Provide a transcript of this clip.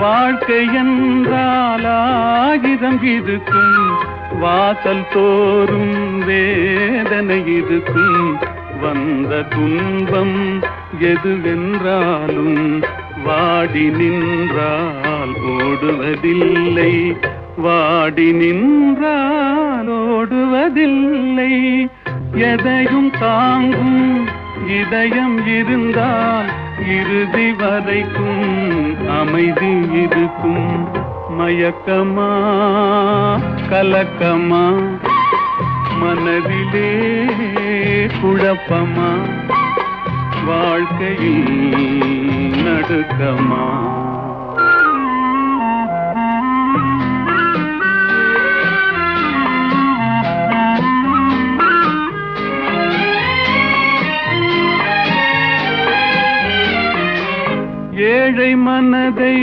வாழ்க்கை என்றால் ஆயிரம் இருக்கும், வாசல் தோறும் வேதனை இருக்கும். வந்த துன்பம் எதுவென்றாலும் வாடி நின்றால் ஓடுவதில்லை, வாடி நின்றால் ஓடுவதில்லை. எதையும் தாங்கும் இதயம் இருந்தால் இறுதி வரைக்கும் அமைதி இருக்கும். மயக்கமா கலக்கமா மனதிலே குழப்பமா, வாழ்க்கையில் நடுக்கமா. ஏழை மனதை